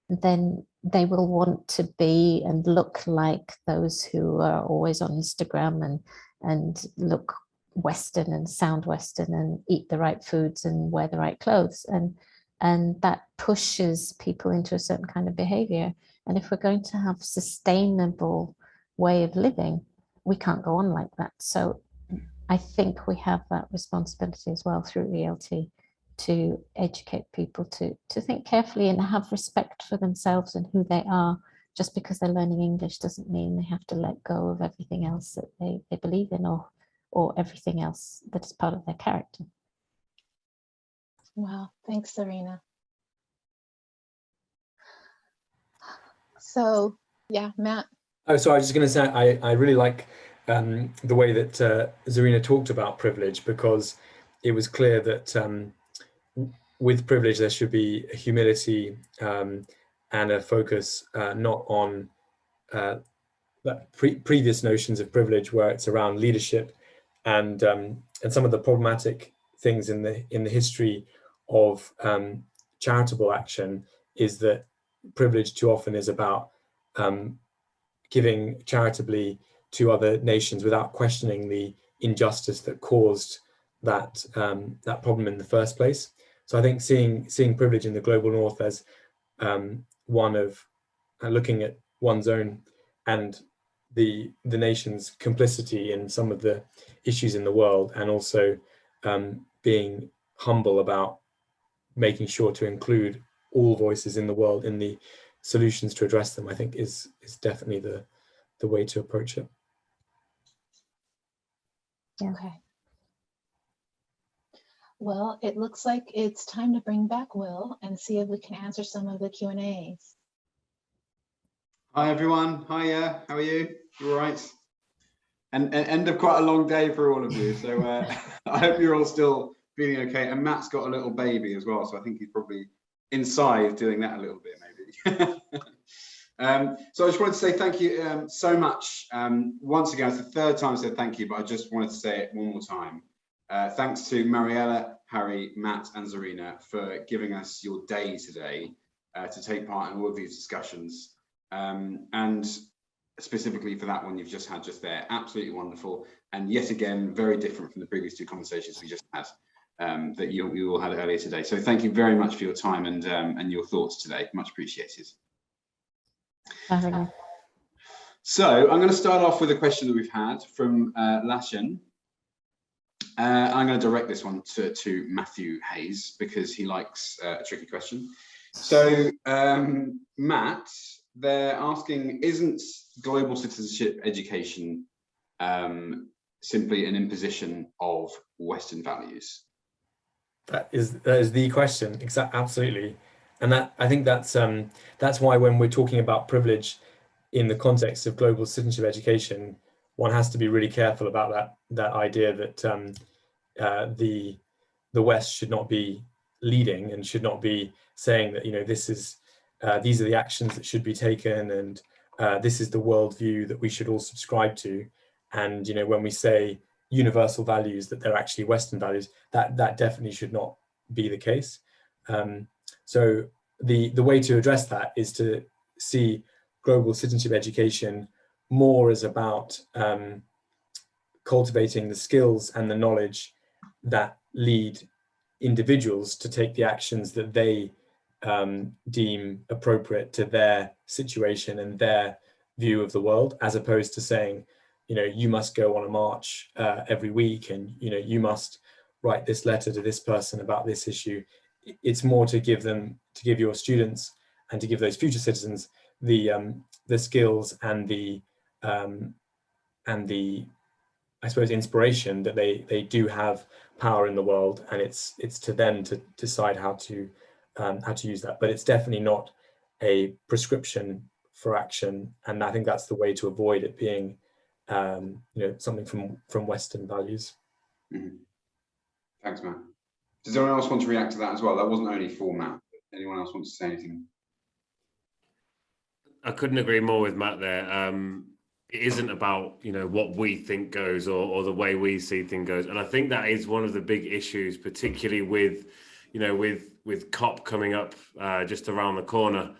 then they will want to be and look like those who are always on Instagram and look Western and sound Western and eat the right foods and wear the right clothes. And that pushes people into a certain kind of behavior. And if we're going to have sustainable way of living, we can't go on like that. So I think we have that responsibility as well through ELT to educate people to think carefully and have respect for themselves and who they are. Just because they're learning English doesn't mean they have to let go of everything else that they believe in, or everything else that is part of their character. Wow, thanks, Serena. So, yeah, Matt. Oh, so I was just going to say, I really like the way that Zarina talked about privilege, because it was clear that with privilege there should be a humility and a focus not on previous notions of privilege, where it's around leadership and some of the problematic things in the history of charitable action is that privilege too often is about giving charitably to other nations without questioning the injustice that caused that that problem in the first place. So I think seeing privilege in the global north as one of looking at one's own and the nation's complicity in some of the issues in the world, and also being humble about making sure to include all voices in the world in the solutions to address them, I think is definitely the way to approach it. Okay. Well, it looks like it's time to bring back Will and see if we can answer some of the Q&As. Hi everyone. Hiya. How are you? You all right? And end of quite a long day for all of you. So I hope you're all still feeling okay. And Matt's got a little baby as well, so I think he's probably inside doing that a little bit maybe. So I just wanted to say thank you so much. Once again, it's the third time I said thank you, but I just wanted to say it one more time. Thanks to Mariella, Harry, Matt and Zarina for giving us your day today to take part in all of these discussions. And specifically for that one you've just had just there, absolutely wonderful, and yet again very different from the previous two conversations we just had that you all had earlier today. So thank you very much for your time and your thoughts today, much appreciated. So I'm going to start off with a question that we've had from Lashen. I'm going to direct this one to Matthew Hayes because he likes a tricky question. So Matt, they're asking, isn't global citizenship education simply an imposition of Western values? That is the question. Absolutely. And that, I think that's why when we're talking about privilege in the context of global citizenship education, one has to be really careful about that idea that the West should not be leading and should not be saying that, you know, this is these are the actions that should be taken, and this is the worldview that we should all subscribe to. And, you know, when we say universal values, that they're actually Western values, that definitely should not be the case. So the way to address that is to see global citizenship education more as about cultivating the skills and the knowledge that lead individuals to take the actions that they deem appropriate to their situation and their view of the world, as opposed to saying, you know, you must go on a march every week, and, you know, you must write this letter to this person about this issue. It's more to give your students and to give those future citizens the skills and the I suppose, inspiration that they do have power in the world, and it's to them to decide how to use that. But it's definitely not a prescription for action, and I think that's the way to avoid it being something from Western values. Mm-hmm. Thanks, Matt. Does anyone else want to react to that as well? That wasn't only for Matt. Anyone else want to say anything? I couldn't agree more with Matt there. It isn't about what we think goes or the way we see things goes, and I think that is one of the big issues, particularly with with COP coming up just around the corner.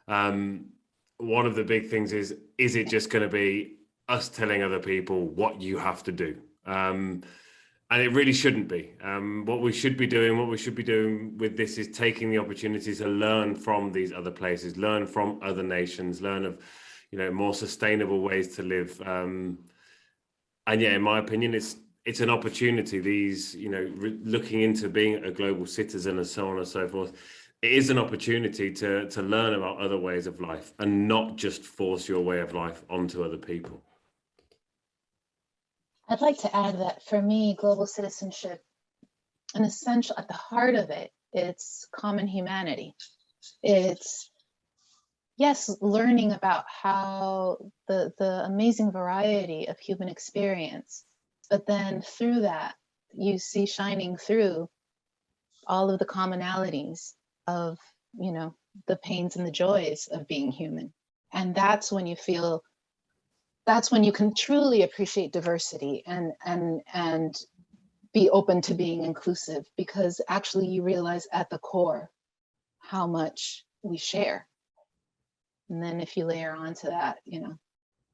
One of the big things is it just going to be us telling other people what you have to do? And it really shouldn't be. What we should be doing with this is taking the opportunity to learn from these other places, learn from other nations, learn of more sustainable ways to live. And yeah, in my opinion, it's an opportunity. These looking into being a global citizen and so on and so forth. It is an opportunity to learn about other ways of life and not just force your way of life onto other people. I'd like to add that for me, global citizenship, an essential, at the heart of it, it's common humanity. It's, yes, learning about how the amazing variety of human experience, but then through that, you see shining through all of the commonalities of, the pains and the joys of being human. And that's when you can truly appreciate diversity and be open to being inclusive, because actually you realize at the core how much we share. And then if you layer onto that,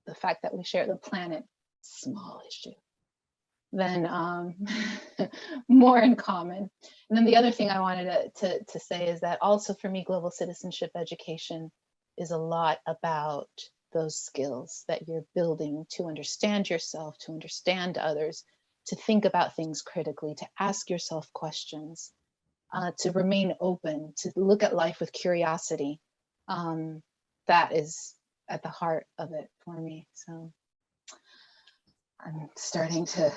the fact that we share the planet, small issue, then more in common. And then the other thing I wanted to say is that also for me, global citizenship education is a lot about those skills that you're building to understand yourself, to understand others, to think about things critically, to ask yourself questions, to remain open, to look at life with curiosity. That is at the heart of it for me. So I'm starting to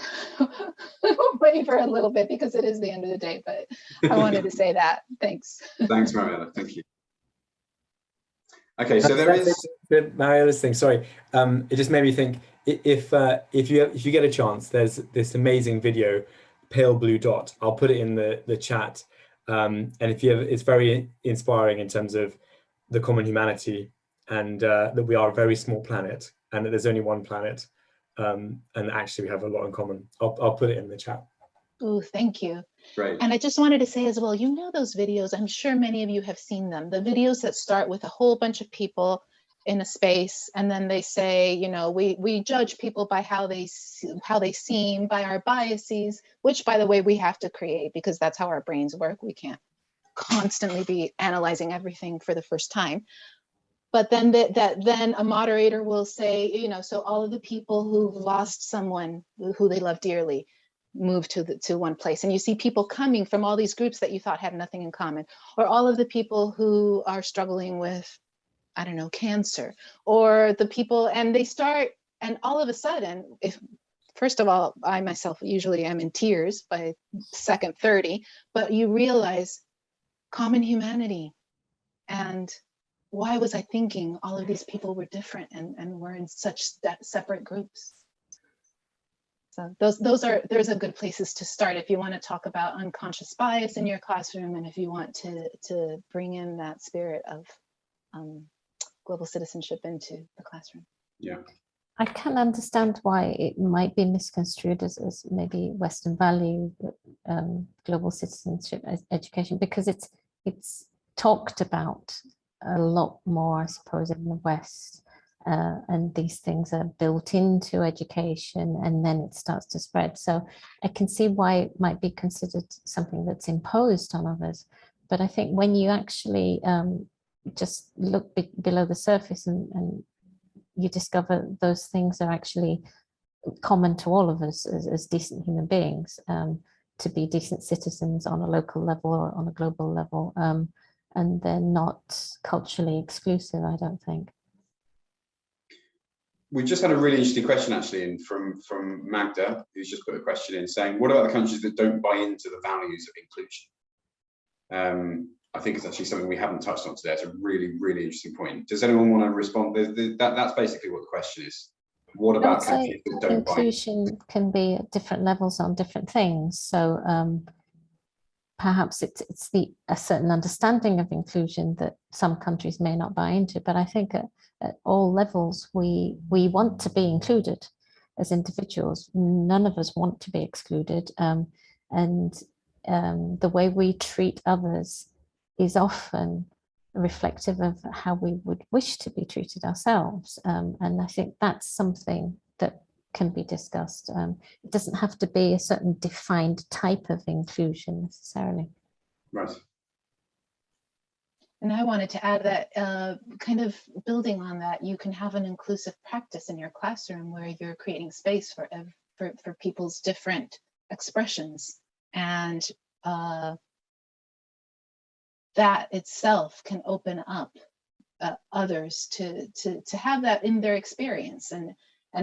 waver a little bit because it is the end of the day, but I wanted to say that. Thanks. Thanks, Mariella. Thank you. Okay, so there is Mariella's thing. Sorry, it just made me think. If you get a chance, there's this amazing video, Pale Blue Dot. I'll put it in the chat. And if you it's very inspiring in terms of the common humanity and that we are a very small planet and that there's only one planet, and actually we have a lot in common. I'll put it in the chat. Ooh, thank you. great. And I just wanted to say as well, those videos, I'm sure many of you have seen them, the videos that start with a whole bunch of people in a space, and then they say, we judge people by how they seem, by our biases, which, by the way, we have to create because that's how our brains work. We can't constantly be analyzing everything for the first time. But then then a moderator will say, so all of the people who've lost someone who they love dearly move to one place, and you see people coming from all these groups that you thought had nothing in common, or all of the people who are struggling with, I don't know, cancer, or the people, and they start, and all of a sudden, first of all, I myself usually am in tears by second 30, but you realize common humanity. And why was I thinking all of these people were different and were in such separate groups? So there's a good places to start if you want to talk about unconscious bias in your classroom, and if you want to bring in that spirit of global citizenship into the classroom. Yeah. I can understand why it might be misconstrued as maybe Western value, global citizenship education, because it's talked about a lot more, I suppose, in the West, and these things are built into education, and then it starts to spread. So I can see why it might be considered something that's imposed on others. But I think when you actually just look below the surface and you discover those things are actually common to all of us as decent human beings, to be decent citizens on a local level or on a global level, and they're not culturally exclusive, I don't think. we've just had a really interesting question actually in from Magda, who's just put a question in saying, what about the countries that don't buy into the values of inclusion? I think it's actually something we haven't touched on today. It's a really, really interesting point. Does anyone want to respond? That's basically what the question is. What about countries that don't buy in? Inclusion can be at different levels on different things. So perhaps it's a certain understanding of inclusion that some countries may not buy into, but I think at all levels we want to be included as individuals. None of us want to be excluded, and the way we treat others is often reflective of how we would wish to be treated ourselves, and I think that's something that can be discussed. It doesn't have to be a certain defined type of inclusion necessarily. Right. And I wanted to add that kind of building on that, you can have an inclusive practice in your classroom where you're creating space for people's different expressions, and that itself can open up others to have that in their experience, and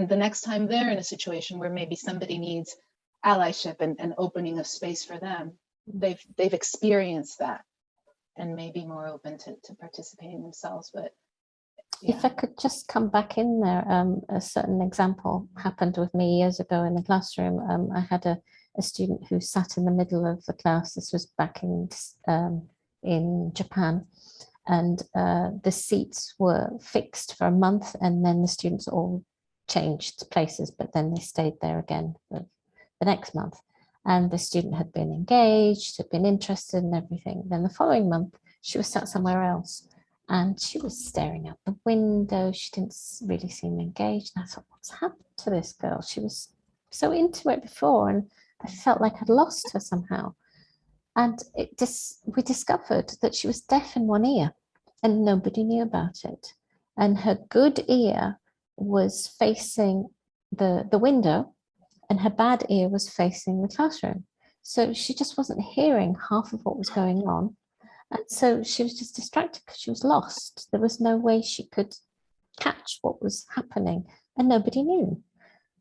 the next time they're in a situation where maybe somebody needs allyship and opening of space for them, they've experienced that and may be more open to participating themselves. But yeah. If I could just come back in there, a certain example happened with me years ago in the classroom. I had a student who sat in the middle of the class. This was back in Japan, and the seats were fixed for a month, and then the students all changed places, but then they stayed there again for the next month. And the student had been engaged, had been interested in everything. Then the following month, she was sat somewhere else, and she was staring out the window. She didn't really seem engaged. And I thought, what's happened to this girl? She was so into it before, and I felt like I'd lost her somehow. And we discovered that she was deaf in one ear, and nobody knew about it. And her good ear was facing the window, and her bad ear was facing the classroom. So she just wasn't hearing half of what was going on. And so she was just distracted because she was lost. There was no way she could catch what was happening, and nobody knew.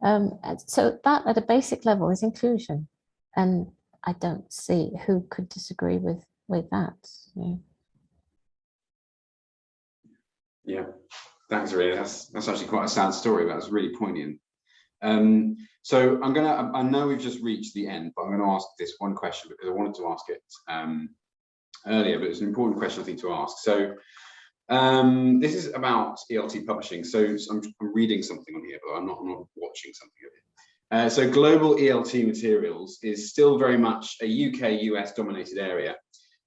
And so that at a basic level is inclusion. And I don't see who could disagree with that. Yeah, thanks, Rita. That's actually quite a sad story, but it's really poignant. So I know we've just reached the end, but I'm going to ask this one question because I wanted to ask it earlier, but it's an important question I think to ask. So this is about ELT publishing. So I'm reading something on here, but I'm not watching something of it. So global ELT materials is still very much a UK-US dominated area,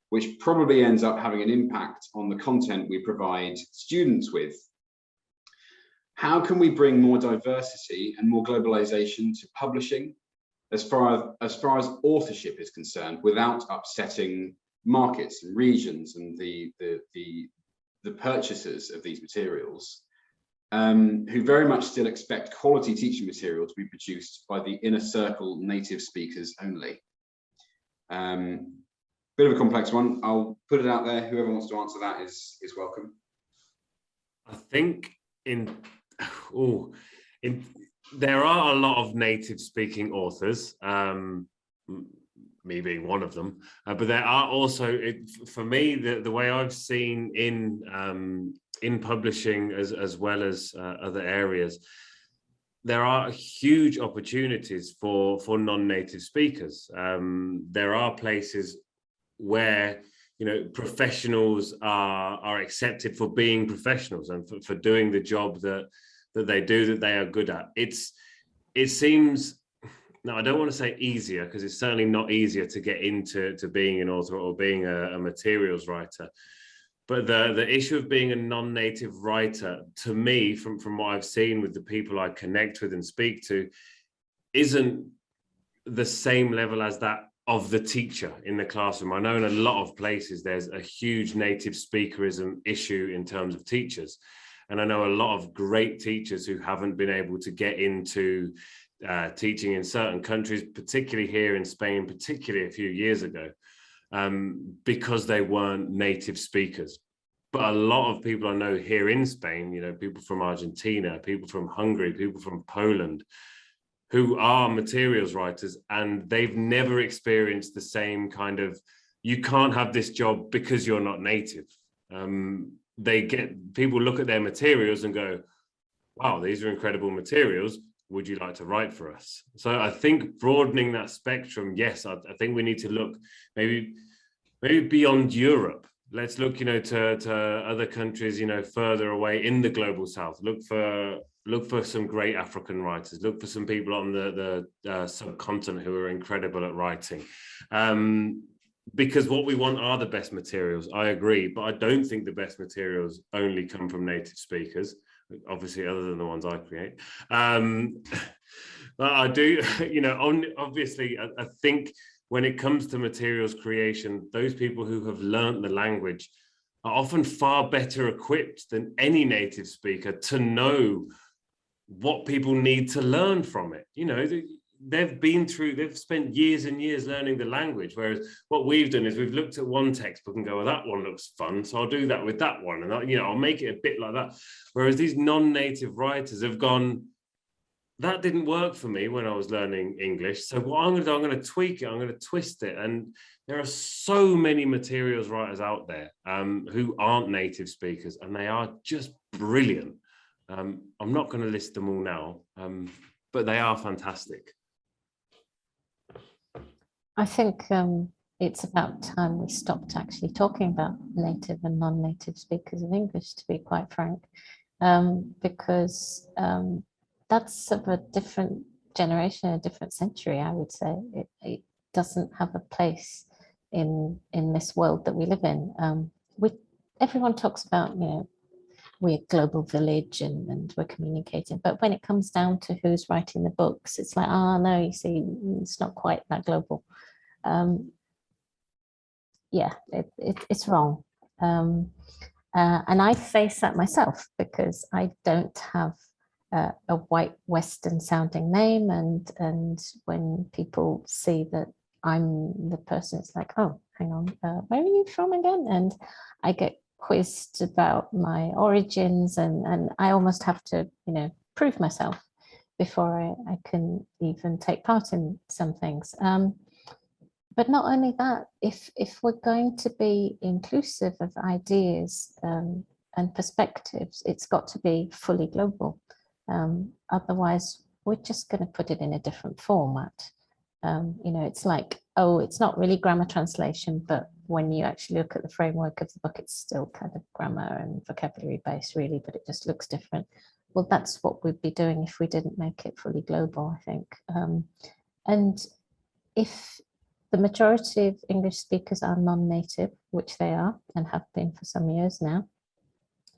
which probably ends up having an impact on the content we provide students with. How can we bring more diversity and more globalization to publishing as far as authorship is concerned, without upsetting markets and regions and the purchasers of these materials, who very much still expect quality teaching material to be produced by the inner circle native speakers only? Bit of a complex one. I'll put it out there. Whoever wants to answer that is welcome. I think there are a lot of native speaking authors, me being one of them, but there are also, for me, the way I've seen in publishing as well as other areas, there are huge opportunities for non-native speakers. There are places where professionals are accepted for being professionals and for doing the job that they do, that they are good at. It seems, now I don't want to say easier, because it's certainly not easier to get into being an author or being a materials writer, but the issue of being a non-native writer, to me, from what I've seen with the people I connect with and speak to, isn't the same level as that of the teacher in the classroom. I know in a lot of places there's a huge native speakerism issue in terms of teachers, and I know a lot of great teachers who haven't been able to get into teaching in certain countries, particularly here in Spain, particularly a few years ago, because they weren't native speakers. but a lot of people I know here in Spain, you know, people from Argentina, people from Hungary, people from Poland, who are materials writers, and they've never experienced the same kind of, you can't have this job because you're not native. People look at their materials and go, wow, these are incredible materials. Would you like to write for us? So I think broadening that spectrum, yes, I think we need to look maybe beyond Europe. Let's look, you know, to other countries, you know, further away in the global south. Look for some great African writers. Look for some people on the subcontinent who are incredible at writing. Because what we want are the best materials. I agree, but I don't think the best materials only come from native speakers, obviously, other than the ones I create. But I do, you know, obviously, I think when it comes to materials creation, those people who have learned the language are often far better equipped than any native speaker to know what people need to learn from it. You know, they've spent years and years learning the language, whereas what we've done is we've looked at one textbook and go, well, that one looks fun, so I'll do that with that one, and you know, I'll make it a bit like that. Whereas these non-native writers have gone, that didn't work for me when I was learning English, so what I'm going to tweak it, I'm going to twist it. And there are so many materials writers out there who aren't native speakers, and they are just brilliant. I'm not going to list them all now, but they are fantastic. I think it's about time we stopped actually talking about native and non-native speakers of English, to be quite frank, because that's of a different generation, a different century, I would say. It doesn't have a place in this world that we live in. Everyone talks about, you know, we're a global village and we're communicating, but when it comes down to who's writing the books, it's like, oh no, you see, it's not quite that global. Yeah, it's wrong. And I face that myself because I don't have a white Western sounding name, and when people see that I'm the person, it's like, oh, hang on, where are you from again? And I get quizzed about my origins, and I almost have to, you know, prove myself before I can even take part in some things. But not only that, if we're going to be inclusive of ideas and perspectives, it's got to be fully global. Otherwise, we're just going to put it in a different format. You know, it's like, oh, it's not really grammar translation, but when you actually look at the framework of the book, it's still kind of grammar and vocabulary based, really, but it just looks different. Well, that's what we'd be doing if we didn't make it fully global, I think. And if the majority of English speakers are non-native, which they are and have been for some years now,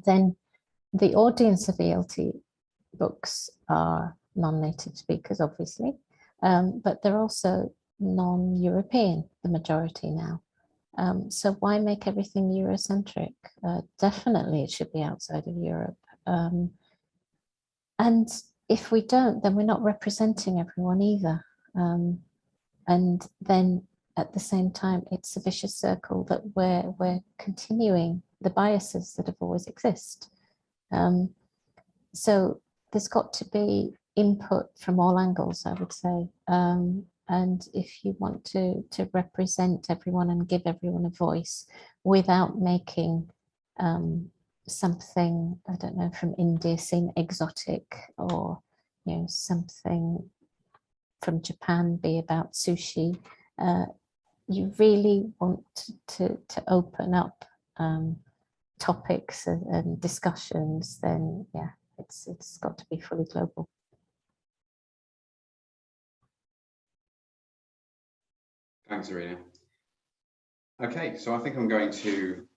then the audience of ELT books are non-native speakers, obviously, but they're also non-European, the majority now. So why make everything Eurocentric? Definitely it should be outside of Europe. And if we don't, then we're not representing everyone either. And then at the same time, it's a vicious circle that we're continuing the biases that have always exist. So there's got to be input from all angles, I would say. And if you want to represent everyone and give everyone a voice without making something, I don't know, from India seem exotic, or, you know, something from Japan be about sushi, you really want to open up topics and discussions, then yeah, it's got to be fully global. Thanks, Irina. Okay, so I think I'm going to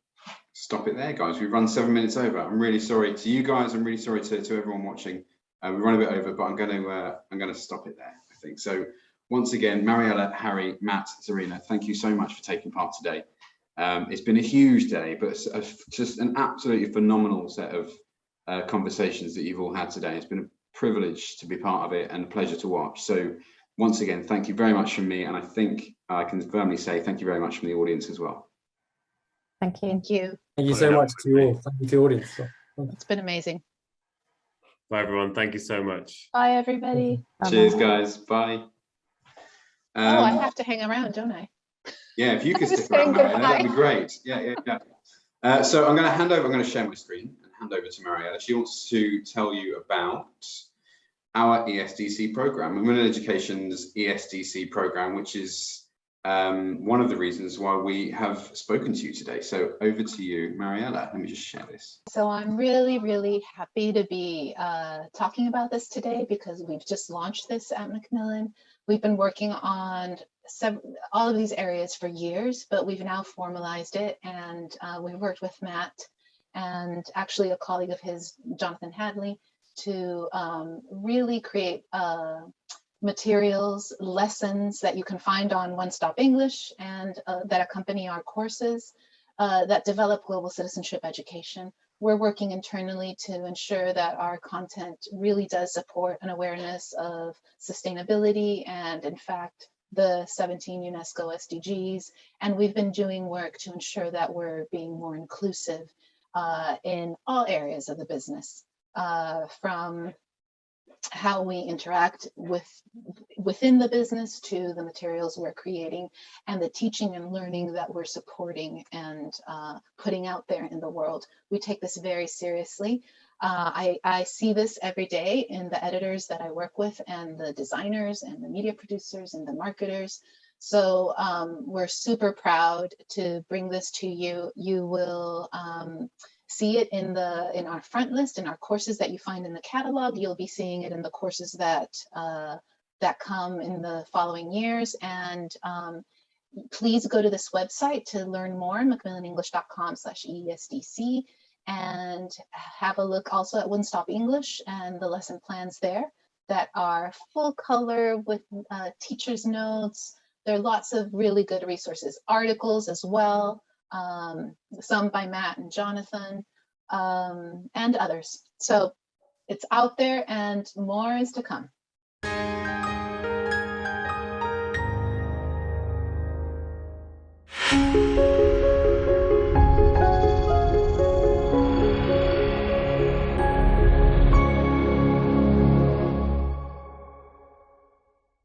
stop it there, guys. We've run 7 minutes over. I'm really sorry to you guys. I'm really sorry to everyone watching. We run a bit over, but I'm going to stop it there, I think. So once again, Mariella, Harry, Matt, Serena, thank you so much for taking part today. It's been a huge day, but just an absolutely phenomenal set of conversations that you've all had today. It's been a privilege to be part of it and a pleasure to watch. So once again, thank you very much from me. And I think I can firmly say thank you very much from the audience as well. Thank you. Thank you. Thank you so much to you all. Thank you to the audience. It's been amazing. Bye, everyone. Thank you so much. Bye, everybody. Cheers, guys. Bye. Oh, I have to hang around, don't I? Yeah, if you could Just stick around, saying Mariella, goodbye. that'd be great. Yeah. So I'm going to share my screen and hand over to Mariella. She wants to tell you about our ESDC program, Macmillan Education's ESDC program, which is one of the reasons why we have spoken to you today. So over to you, Mariella. Let me just share this. So I'm really, really happy to be talking about this today because we've just launched this at Macmillan. We've been working on all of these areas for years, but we've now formalized it, and we worked with Matt and actually a colleague of his, Jonathan Hadley, to really create materials, lessons that you can find on One Stop English and that accompany our courses that develop global citizenship education. We're working internally to ensure that our content really does support an awareness of sustainability and, in fact, the 17 UNESCO SDGs. And we've been doing work to ensure that we're being more inclusive in all areas of the business, from how we interact within the business to the materials we're creating and the teaching and learning that we're supporting and putting out there in the world. We take this very seriously. I see this every day in the editors that I work with and the designers and the media producers and the marketers. So we're super proud to bring this to you. You will see it in our front list, in our courses that you find in the catalog. You'll be seeing it in the courses that come in the following years. And please go to this website to learn more, macmillanenglish.com/ESDC, and have a look also at One Stop English and the lesson plans there that are full color with teachers' notes. There are lots of really good resources, articles as well. Some by Matt and Jonathan, and others. So it's out there and more is to come.